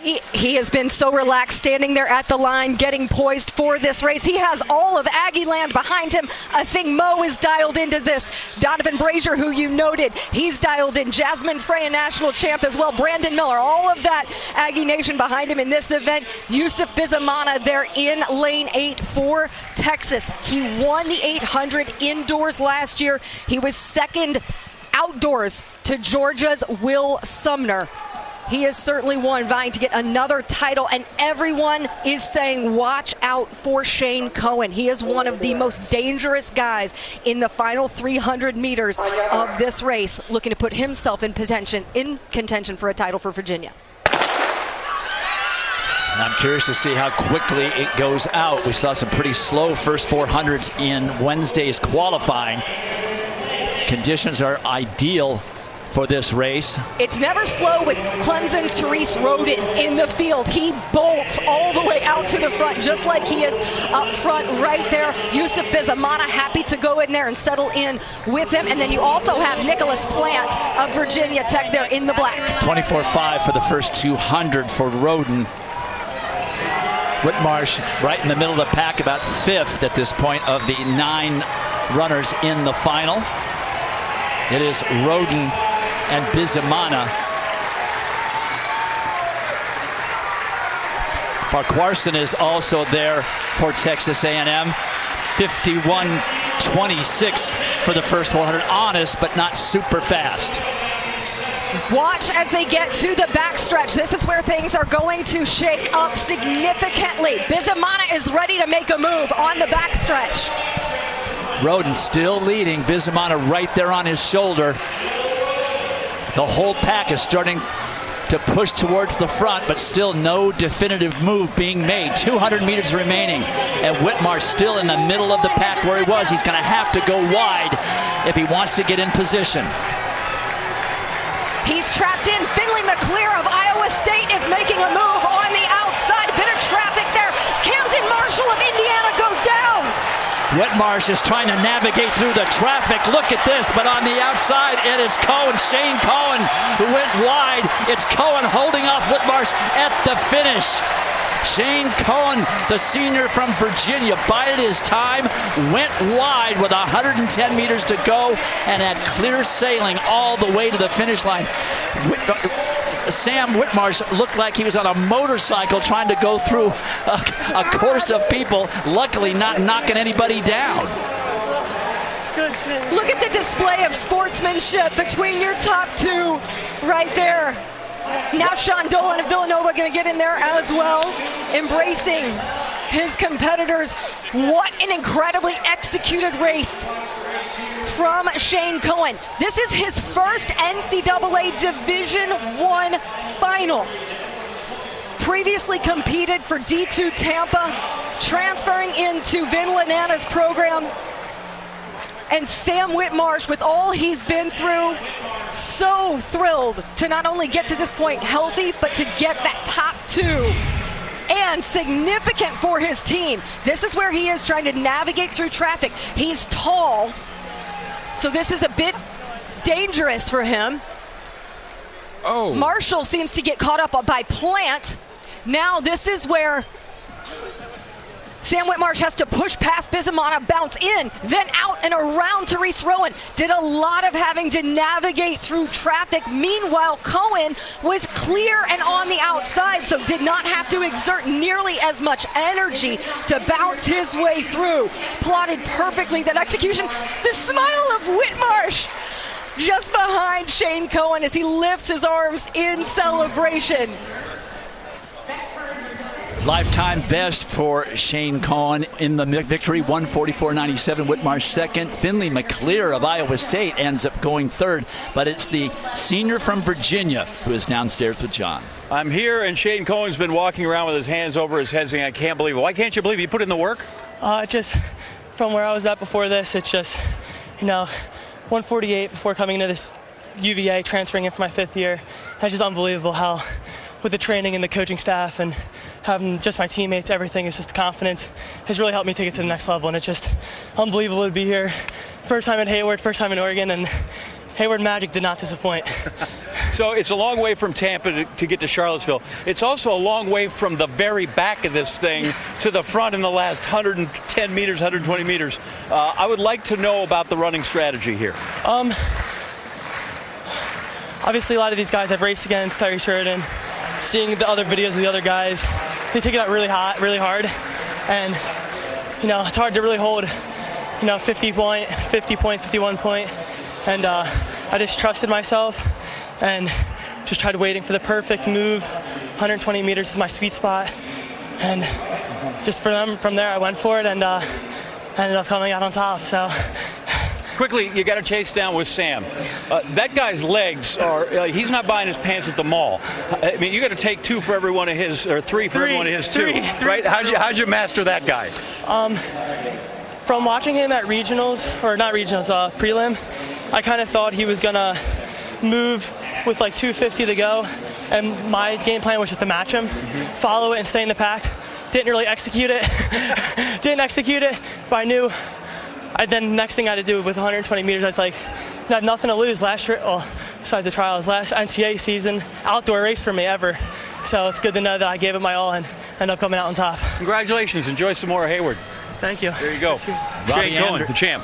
He has been so relaxed standing there at the line, getting poised for this race. He has all of Aggie Land behind him. I think Mo is dialed into this. Donovan Brazier, who you noted, he's dialed in. Jasmine Frey, a national champ as well. Brandon Miller, all of that Aggie Nation behind him in this event. Yusuf Bizamana there in lane 8 for Texas. He won the 800 indoors last year. He was second outdoors to Georgia's Will Sumner. He is certainly one vying to get another title, and everyone is saying watch out for Shane Cohen. He is one of the most dangerous guys in the final 300 meters of this race, looking to put himself in contention for a title for Virginia. I'm curious to see how quickly it goes out. We saw some pretty slow first 400s in Wednesday's qualifying. Conditions are ideal for this race. It's never slow with Clemson's Therese Roden in the field. He bolts all the way out to the front, just like he is up front right there. Yusuf Bizamana happy to go in there and settle in with him. And then you also have Nicholas Plant of Virginia Tech there in the black. 24.5 for the first 200 for Roden. Whitmarsh right in the middle of the pack, about 5th at this point of the 9 runners in the final. It is Roden and Bizamana. Farquharson is also there for Texas A&M. 51.26 for the first 400. Honest, but not super fast. Watch as they get to the backstretch. This is where things are going to shake up significantly. Bizamana is ready to make a move on the backstretch. Roden still leading. Bizamana right there on his shoulder. The whole pack is starting to push towards the front, but still no definitive move being made. 200 meters remaining, and Whitmarsh still in the middle of the pack where he was. He's going to have to go wide if he wants to get in position. He's trapped in. Finley McClear of Iowa State is making a move on the outside. A bit of traffic there. Camden Marshall of Indiana goes down. Whitmarsh is trying to navigate through the traffic. Look at this, but on the outside it is Cohen, Shane Cohen, who went wide. It's Cohen holding off Whitmarsh at the finish. Shane Cohen, the senior from Virginia, bided his time, went wide with 110 meters to go, and had clear sailing all the way to the finish line. Sam Whitmarsh looked like he was on a motorcycle trying to go through a course of people, luckily not knocking anybody down. Look at the display of sportsmanship between your top two right there. Now Sean Dolan of Villanova going to get in there as well, embracing his competitors. What an incredibly executed race from Shane Cohen. This is his first NCAA Division I final. Previously competed for D2 Tampa, transferring into Vin Lanana's program. And Sam Whitmarsh, with all he's been through, so thrilled to not only get to this point healthy, but to get that top 2. And significant for his team. This is where he is trying to navigate through traffic. He's tall, so this is a bit dangerous for him. Oh. Marshall seems to get caught up by Plant. Now this is where Sam Whitmarsh has to push past Bizamana, bounce in, then out and around Therese Rowan. Did a lot of having to navigate through traffic. Meanwhile, Cohen was clear and on the outside, so did not have to exert nearly as much energy to bounce his way through. Plotted perfectly that execution. The smile of Whitmarsh just behind Shane Cohen as he lifts his arms in celebration. Lifetime best for Shane Cohen in the victory, 144.97. Whitmarsh second. Finley McClear of Iowa State ends up going third, but it's the senior from Virginia who is downstairs with John. I'm here, and Shane Cohen's been walking around with his hands over his head saying, I can't believe it. Why can't you believe it? You put in the work? Just from where I was at before this, it's just, 148 before coming into this UVA, transferring in for my 5th year. It's just unbelievable how, with the training and the coaching staff and having just my teammates, everything is just the confidence has really helped me take it to the next level. And it's just unbelievable to be here. First time in Hayward, first time in Oregon, and Hayward Magic did not disappoint. So it's a long way from Tampa to get to Charlottesville. It's also a long way from the very back of this thing to the front in the last 110 meters, 120 meters. I would like to know about the running strategy here. Obviously, a lot of these guys I've raced against, Tyree Sheridan, seeing the other videos of the other guys, they take it out really hard, and it's hard to really hold 50 point, 51 point, and I just trusted myself and just tried waiting for the perfect move. 120 meters is my sweet spot, and just from there I went for it, and I ended up coming out on top. So. Quickly, you got to chase down with Sam. That guy's legs are, he's not buying his pants at the mall. I mean, you got to take 2 for every one of his, or 3 for every one of his too, right? How'd you master that guy? From watching him at regionals, or not regionals, prelim, I kind of thought he was going to move with like 2:50 to go, and my game plan was just to match him, follow it, and stay in the pack. Didn't really execute it. But I knew. Then next thing I had to do with 120 meters, I was like, I have nothing to lose. Last year, besides the trials, last NCAA season, outdoor race for me ever. So it's good to know that I gave it my all and ended up coming out on top. Congratulations. Enjoy some more Hayward. Thank you. There you go. Shane Cohen, the champ.